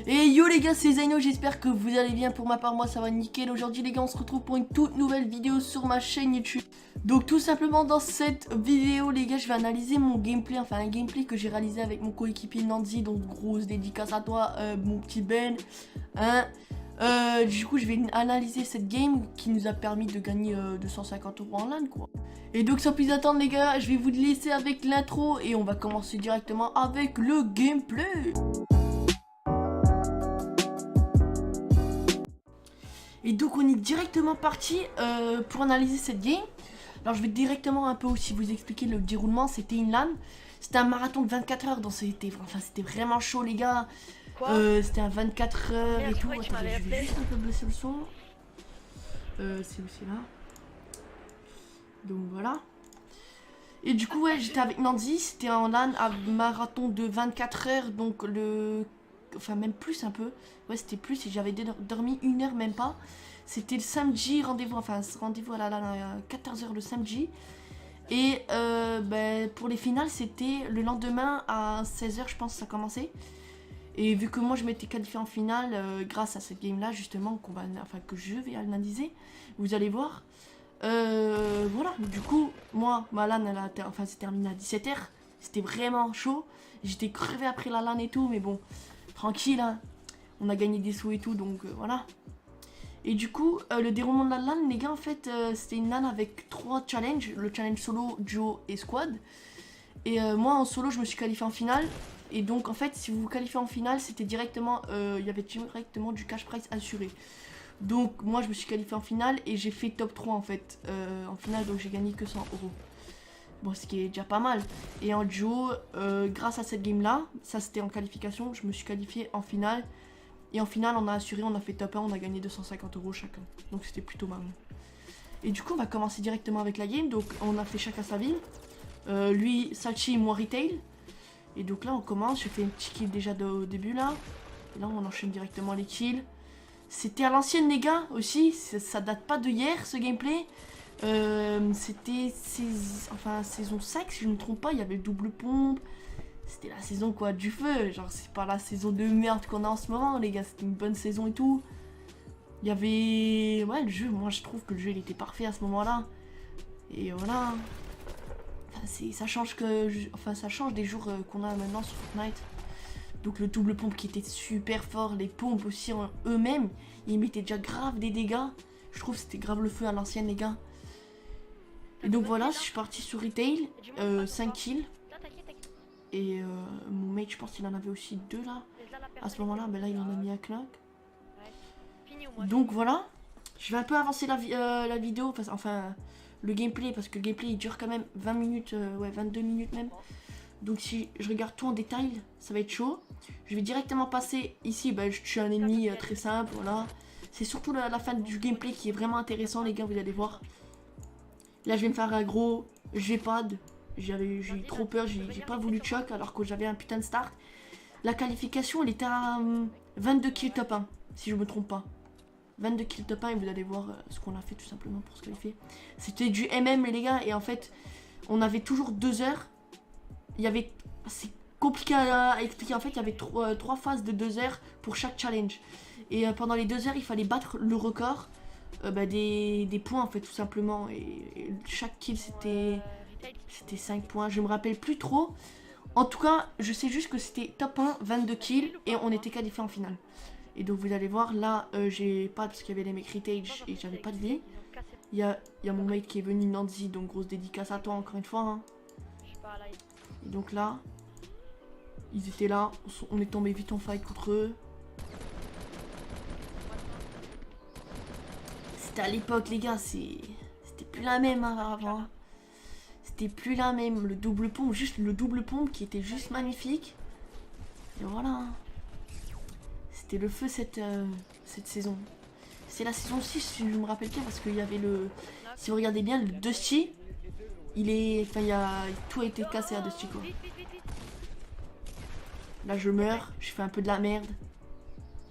Et yo les gars, c'est Zaino, j'espère que vous allez bien. Pour ma part, moi ça va nickel. Aujourd'hui les gars, on se retrouve pour une toute nouvelle vidéo sur ma chaîne YouTube. Donc tout simplement dans cette vidéo les gars, je vais analyser mon gameplay, enfin un gameplay que j'ai réalisé avec mon coéquipier Nancy. Donc grosse dédicace à toi mon petit Ben, hein. Du coup je vais analyser cette game qui nous a permis de gagner 250 € en LAN quoi. Et donc sans plus attendre les gars, je vais vous laisser avec l'intro et on va commencer directement avec le gameplay. Et donc on est directement parti pour analyser cette game. Alors je vais directement un peu aussi vous expliquer le déroulement. C'était une LAN, c'était un marathon de 24 heures, donc c'était vraiment chaud les gars. C'était un 24 heures et tout. Attendez, je vais juste un peu baisser le son. C'est aussi là. Donc voilà. Et du coup ouais, j'étais avec Nancy, c'était en LAN à marathon de 24 heures, donc enfin même plus un peu. Ouais c'était plus et j'avais dormi 1 heure même pas. C'était le samedi rendez-vous, enfin rendez-vous à la LAN à 14 h le samedi. Et pour les finales c'était le lendemain à 16 h je pense ça commençait. Et vu que moi je m'étais qualifié en finale grâce à cette game là justement que je vais analyser, vous allez voir. Voilà, du coup, moi, ma LAN, s'est terminée à 17 h. C'était vraiment chaud. J'étais crevé après la LAN et tout, mais bon, tranquille, hein. On a gagné des sous et tout, donc voilà. Et du coup, le déroulement de la LAN, les gars, en fait, c'était une LAN avec 3 challenges. Le challenge solo, duo et squad. Et moi, en solo, je me suis qualifié en finale. Et donc, en fait, si vous vous qualifiez en finale, c'était directement, il y avait directement du cash prize assuré. Donc moi je me suis qualifié en finale et j'ai fait top 3 en fait en finale, donc j'ai gagné que 100 €. Bon, ce qui est déjà pas mal. Et en duo, grâce à cette game là, ça c'était en qualification, je me suis qualifié en finale. Et en finale on a assuré, on a fait top 1, on a gagné 250 € chacun. Donc c'était plutôt marrant. Et du coup on va commencer directement avec la game, donc on a fait chacun sa ville. Lui Salchi, moi Retail. Et donc là on commence, j'ai fait une petite kill déjà au début là. Et là on enchaîne directement les kills. C'était à l'ancienne les gars aussi, ça date pas de hier ce gameplay. C'était saison 5 si je ne me trompe pas, il y avait le double pompe. C'était la saison quoi du feu, genre c'est pas la saison de merde qu'on a en ce moment les gars, c'était une bonne saison et tout. Il y avait... Ouais le jeu, moi je trouve que le jeu il était parfait à ce moment là. Et voilà. Ça change ça change des jours qu'on a maintenant sur Fortnite. Donc le double pompe qui était super fort, les pompes aussi en eux-mêmes, ils mettaient déjà grave des dégâts. Je trouve que c'était grave le feu à l'ancienne les gars. Et donc voilà, je suis parti sur Retail, 5 kills. Et mon mate je pense qu'il en avait aussi 2 là. À ce moment là, là il en a mis un claque. Donc voilà, je vais un peu avancer la vidéo, enfin le gameplay, parce que le gameplay il dure quand même 20 minutes, ouais 22 minutes même. Donc si je regarde tout en détail, ça va être chaud. Je vais directement passer ici, je tue un ennemi très simple, voilà. C'est surtout la fin du gameplay qui est vraiment intéressant les gars, vous allez voir. Là je vais me faire un gros G-pad. J'ai eu trop peur, j'ai pas voulu choc alors que j'avais un putain de start. La qualification elle était à 22 kills top 1, si je me trompe pas. 22 kills top 1 et vous allez voir ce qu'on a fait tout simplement pour se qualifier. C'était du MM les gars et en fait on avait toujours 2 heures. C'est compliqué à expliquer, en fait il y avait 3 phases de 2 heures pour chaque challenge. Et pendant les 2 heures il fallait battre le record des points en fait tout simplement. Et chaque kill c'était 5 points, je me rappelle plus trop. En tout cas je sais juste que c'était top 1, 22 kills et on était qualifié en finale. Et donc vous allez voir là j'ai pas parce qu'il y avait les mecs Retail et j'avais pas de vie. Il y a mon mate qui est venu Nancy, donc grosse dédicace à toi encore une fois hein. Et donc là, ils étaient là, on est tombé vite en fight contre eux. C'était à l'époque les gars, c'était plus la même hein, avant. C'était plus la même, le double pompe, juste le double pompe qui était juste magnifique. Et voilà. C'était le feu cette saison. C'est la saison 6 si je me rappelle bien parce qu'il y avait si vous regardez bien, le Dusty. Tout a été cassé à Dusty quoi. Là je meurs, je fais un peu de la merde.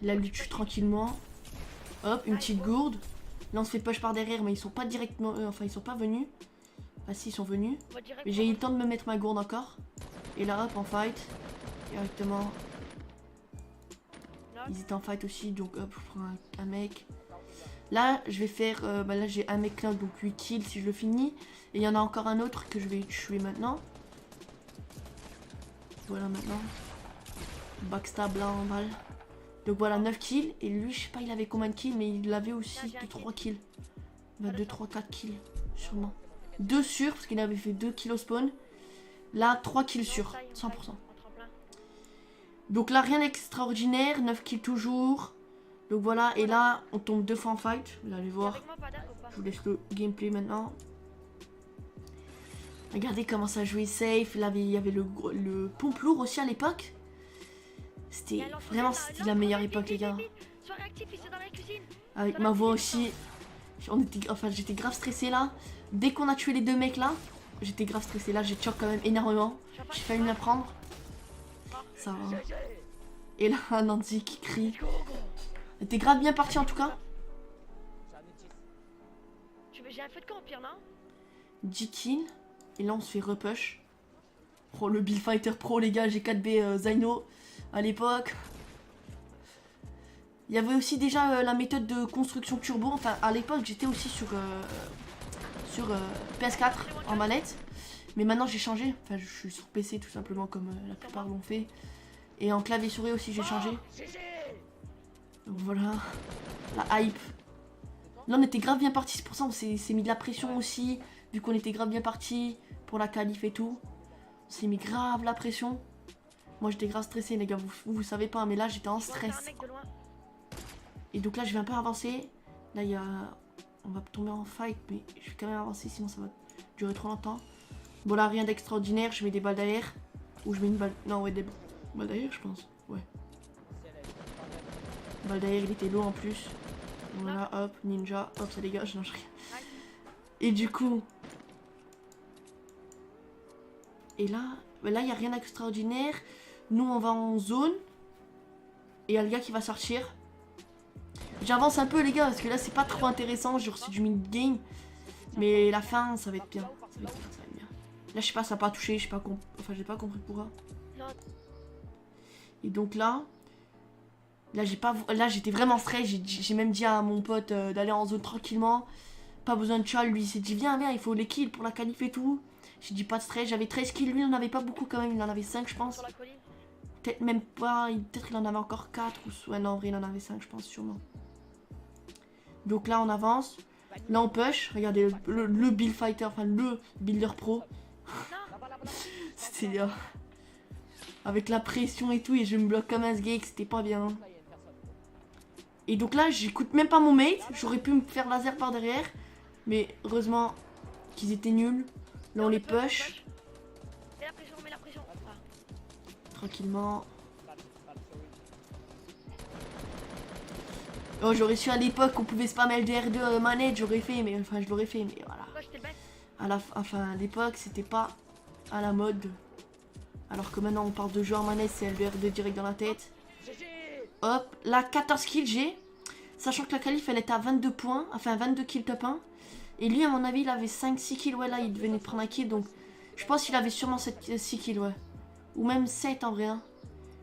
Là lui tue tranquillement. Hop, une petite gourde. Là on se fait push par derrière mais ils sont pas directement... ils sont pas venus. Ah si ils sont venus. Mais j'ai eu le temps de me mettre ma gourde encore. Et là hop en fight. Directement. Ils étaient en fight aussi, donc hop, je prends un mec. Là, je vais faire... là, j'ai un mec là, donc 8 kills si je le finis. Et il y en a encore un autre que je vais tuer maintenant. Voilà, maintenant. Backstab là en balle. Donc voilà, 9 kills. Et lui, je sais pas, il avait combien de kills, mais il avait aussi 2-3 kills. Bah, 2, 3, 4 kills, sûrement. 2 sûrs, parce qu'il avait fait 2 kills au spawn. Là, 3 kills sûrs, 100%. Donc là, rien d'extraordinaire, 9 kills toujours. Donc voilà, et là, on tombe 2 fois en fight. Vous allez voir. Je vous laisse le gameplay maintenant. Regardez comment ça jouait safe. Là, il y avait le pompe lourd aussi à l'époque. C'était vraiment la meilleure époque, les gars. Avec ma voix aussi. J'étais grave stressé là. Dès qu'on a tué les 2 mecs là, j'étais grave stressé. Là, j'ai choc quand même énormément. J'ai failli me la prendre. Ça va. Et là, Nancy qui crie. Elle était grave bien partie en tout cas. J'ai un feu de camp, pire, non? 10 kills. Et là, on se fait repush. Oh, le Bill Fighter Pro, les gars. J'ai 4B Zyno à l'époque. Il y avait aussi déjà la méthode de construction turbo. Enfin, à l'époque, j'étais aussi sur PS4 en manette. Mais maintenant, j'ai changé. Enfin, je suis sur PC tout simplement, comme la plupart l'ont fait. Et en clavier souris aussi, j'ai changé. Donc voilà. La hype. Là, on était grave bien parti. C'est pour ça qu'on s'est mis de la pression aussi. Vu qu'on était grave bien parti pour la qualif et tout. On s'est mis grave la pression. Moi, j'étais grave stressé, les gars. Vous savez pas, mais là, j'étais en stress. Et donc là, je vais un peu avancer. Là, il y a... On va tomber en fight, mais je vais quand même avancer, sinon ça va durer trop longtemps. Bon, là, rien d'extraordinaire. Je mets des balles d'air. Ou je mets une balle... Non, ouais, des balles d'air, je pense. Ouais. Balle d'air, il était lourd en plus. Voilà, hop, ninja. Hop, ça dégage. Non, je rien. Et du coup... Et là, il n'y a rien d'extraordinaire. Nous, on va en zone. Et il y a le gars qui va sortir. J'avance un peu, les gars, parce que là, c'est pas trop intéressant. Genre, c'est du mid-game. Mais la fin, ça va être bien. Ça va être bien. Là, je sais pas, ça n'a pas touché. Je sais pas Enfin, j'ai pas compris pourquoi. Et donc là... Là, j'étais vraiment stress. J'ai même dit à mon pote d'aller en zone tranquillement. Pas besoin de chal. Lui, il s'est dit, viens, il faut les kills pour la qualif et tout. J'ai dit, pas de stress. J'avais 13 kills. Lui, il en avait pas beaucoup quand même. Il en avait 5, je pense. Peut-être même pas. Peut-être qu'il en avait encore 4. Ouais, non, en vrai, il en avait 5, je pense, sûrement. Donc là, on avance. Là, on push. Regardez, le Build Fighter. Enfin, le Builder Pro. C'était... avec la pression et tout. Et je me bloque comme un sgeg. C'était pas bien. Et donc là, j'écoute même pas mon mate. J'aurais pu me faire laser par derrière. Mais heureusement qu'ils étaient nuls. Là, on les push. Mets la pression. Tranquillement. Oh, j'aurais su à l'époque qu'on pouvait spammer le DR2 manette, j'aurais fait, mais enfin, je l'aurais fait, mais voilà. À l'époque, c'était pas à la mode. Alors que maintenant, on parle de jeu en manette, c'est LDR2 direct dans la tête. Hop, là, 14 kills j'ai. Sachant que la qualif, elle était à 22 points. Enfin, 22 kills top 1. Et lui, à mon avis, il avait 5-6 kills. Ouais, là, il venait de prendre un kill. Donc, je pense qu'il avait sûrement 6 kills, ouais. Ou même 7 en vrai. Hein.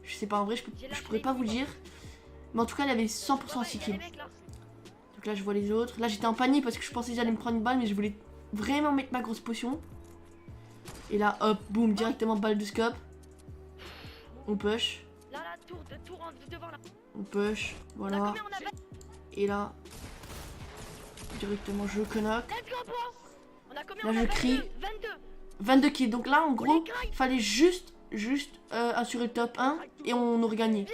Je sais pas, en vrai, je pourrais pas vous le dire. Mais en tout cas, il avait 100% 6 kills. Donc là, je vois les autres. Là, j'étais en panique parce que je pensais que j'allais me prendre une balle. Mais je voulais vraiment mettre ma grosse potion. Et là, hop, boum, directement balle de scope. On push. On push, voilà. Et là, directement je knock. Là je crie. 22 kills. Donc là en gros, il fallait juste assurer le top 1 et on aurait gagné.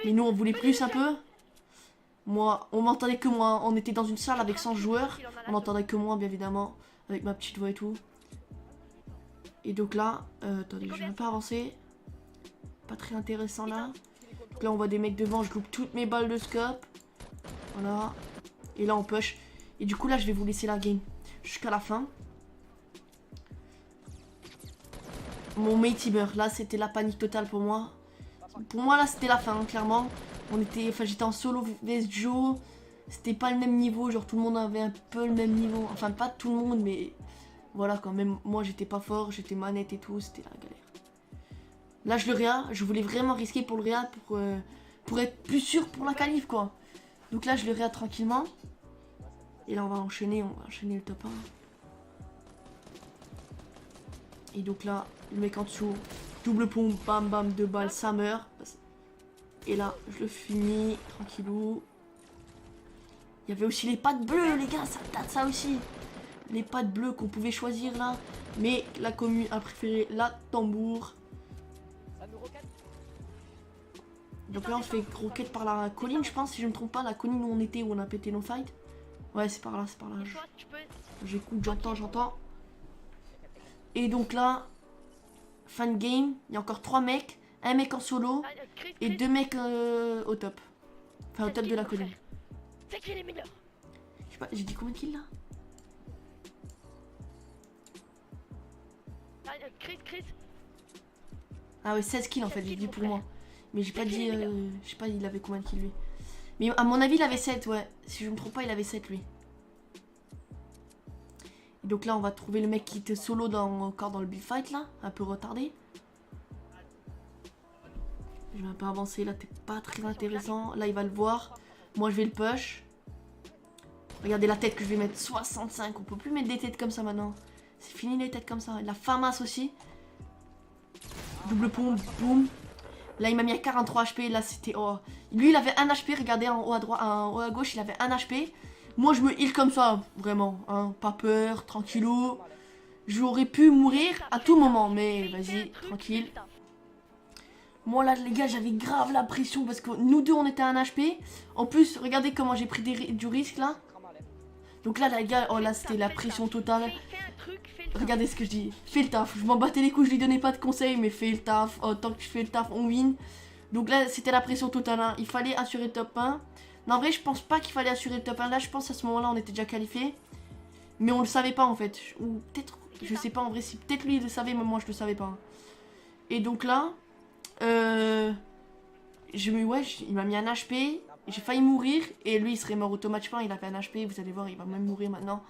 Mais nous on voulait plus un peu. Moi, on m'entendait que moi. On était dans une salle avec 100 joueurs. On n'entendait que moi bien évidemment. Avec ma petite voix et tout. Et donc là, attendez, je vais un peu avancer. Pas très intéressant là. Donc là on voit des mecs devant, je loupe toutes mes balles de scope. Voilà. Et là on push. Et du coup là je vais vous laisser la game jusqu'à la fin. Mon mate il meurt. Là c'était la panique totale pour moi. Pour moi là c'était la fin hein, clairement. Enfin j'étais en solo vs duo. C'était pas le même niveau. Genre tout le monde avait un peu le même niveau. Enfin pas tout le monde mais voilà quand même. Moi j'étais pas fort. J'étais manette et tout. C'était la galère. Là je le réa. Je voulais vraiment risquer pour le réa. pour être plus sûr pour la qualif quoi. Donc là je le regarde tranquillement. Et là on va enchaîner le top 1. Et donc là, le mec en dessous, double pompe, bam bam, 2 balles, ça meurt. Et là, je le finis, tranquillou. Il y avait aussi les pattes bleues, les gars, ça date ça aussi. Les pattes bleues qu'on pouvait choisir là. Mais la commune a préféré la tambour. Donc là, on se fait roquette par la colline, je pense, si je ne me trompe pas, la colline où on était, où on a pété nos fights. Ouais, c'est par là, c'est par là. J'écoute, j'entends. Et donc là, fin de game, il y a encore 3 mecs, un mec en solo et 2 mecs au top. Enfin, au top de la colline. C'est qui les meilleurs? Je sais pas, j'ai dit combien de kills là? Chris. Ah ouais, 16 kills en fait, j'ai dit pour moi. Mais j'ai pas dit, je sais pas, il avait combien de kills lui. Mais à mon avis, il avait 7, ouais. Si je me trompe pas, il avait 7 lui. Et donc là, on va trouver le mec qui était solo encore dans le build fight là, un peu retardé. Je vais un peu avancer, là t'es pas très intéressant. Là il va le voir. Moi je vais le push. Regardez la tête que je vais mettre, 65. On peut plus mettre des têtes comme ça maintenant. C'est fini les têtes comme ça. La FAMAS aussi. Double pompe, boum. Là il m'a mis à 43 HP, là c'était... Oh. Lui il avait 1 HP, regardez en haut à droite, en haut à gauche il avait 1 HP. Moi je me heal comme ça, vraiment, hein, pas peur, tranquillou. J'aurais pu mourir à tout moment, mais vas-y, tranquille. Moi là les gars, j'avais grave la pression parce que nous deux on était à 1 HP. En plus, regardez comment j'ai pris du risque là. Donc là les gars, oh là c'était la pression totale. Regardez ce que je dis, fais le taf. Je m'en battais les couilles, je lui donnais pas de conseils, mais fais le taf. Oh, tant que je fais le taf, on win. Donc là c'était la pression totale, hein. Il fallait assurer le top 1. Non, en vrai, je pense pas qu'il fallait assurer le top 1. Là, je pense à ce moment-là, on était déjà qualifié. Mais on le savait pas en fait. Ou peut-être, je sais pas en vrai, si peut-être lui il le savait, mais moi je le savais pas. Et donc là, il m'a mis un HP. J'ai failli mourir. Et lui, il serait mort automatiquement. Il a fait un HP. Vous allez voir, il va même mourir maintenant.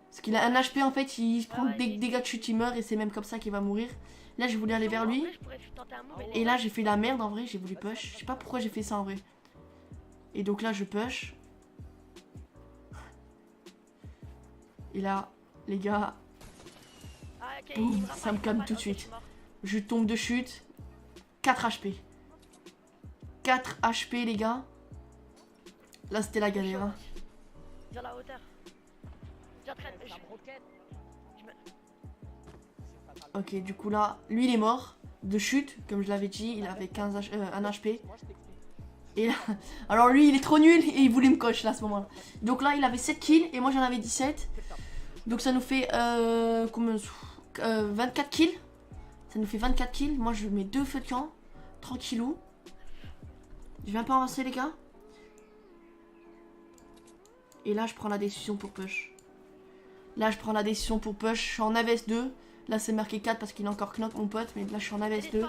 Parce qu'il a un HP en fait. Il prend des dégâts de chute, il meurt. Et c'est même comme ça qu'il va mourir. Là, j'ai voulu aller vers lui. Et là, j'ai fait la merde en vrai. J'ai voulu push. Je sais pas pourquoi j'ai fait ça en vrai. Et donc là je push. Et là les gars, boum, ça me calme tout de suite. Je tombe de chute. 4 HP. 4 HP les gars. Là c'était la galère hein. Ok, du coup là, lui il est mort de chute, comme je l'avais dit, il avait 1 HP. Et là, alors lui il est trop nul et il voulait me coach là à ce moment là. Donc là il avait 7 kills et moi j'en avais 17. Donc ça nous fait 24 kills. Ça nous fait 24 kills. Moi je mets 2 feux de camp. Tranquillou. Je vais un peu avancer les gars. Et là je prends la décision pour push. Là je prends la décision pour push. Je suis en AVS2. Là c'est marqué 4 parce qu'il a encore knock mon pote. Mais là je suis en AVS2.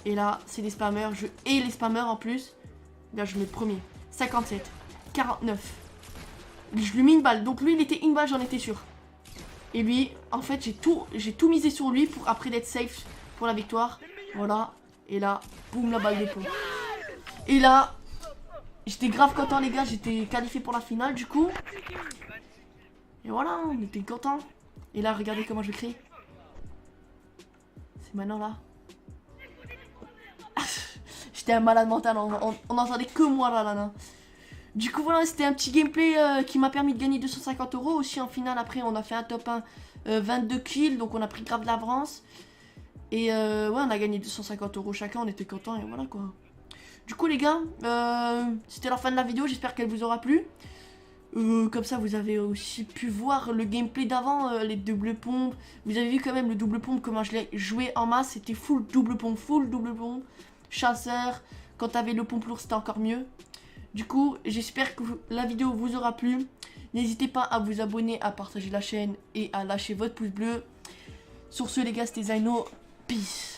Et là, c'est des spammers. Je hais les spammers en plus. Là, je mets le premier. 57. 49. Je lui mets une balle. Donc lui, il était une balle, j'en étais sûr. Et lui, en fait, j'ai tout misé sur lui pour après d'être safe pour la victoire. Voilà. Et là, boum, la balle de peau. Et là, j'étais grave content, les gars. J'étais qualifié pour la finale, du coup. Et voilà, on était content. Et là, regardez comment je crie. C'est maintenant là. J'étais un malade mental, on entendait que moi là. Du coup voilà, c'était un petit gameplay qui m'a permis de gagner 250 € aussi en finale. Après on a fait un top 1, 22 kills, donc on a pris grave de l'avance. Et ouais, on a gagné 250 € chacun, on était contents et voilà quoi. Du coup les gars, c'était la fin de la vidéo, j'espère qu'elle vous aura plu. Comme ça vous avez aussi pu voir le gameplay d'avant, les doubles pompes. Vous avez vu quand même le double pompe, comment je l'ai joué en masse, c'était full double pompe. Chasseur, quand t'avais le pompe lourd c'était encore mieux. Du coup j'espère que la vidéo vous aura plu. N'hésitez pas à vous abonner, à partager la chaîne et à lâcher votre pouce bleu. Sur ce les gars, c'était Zaino, peace.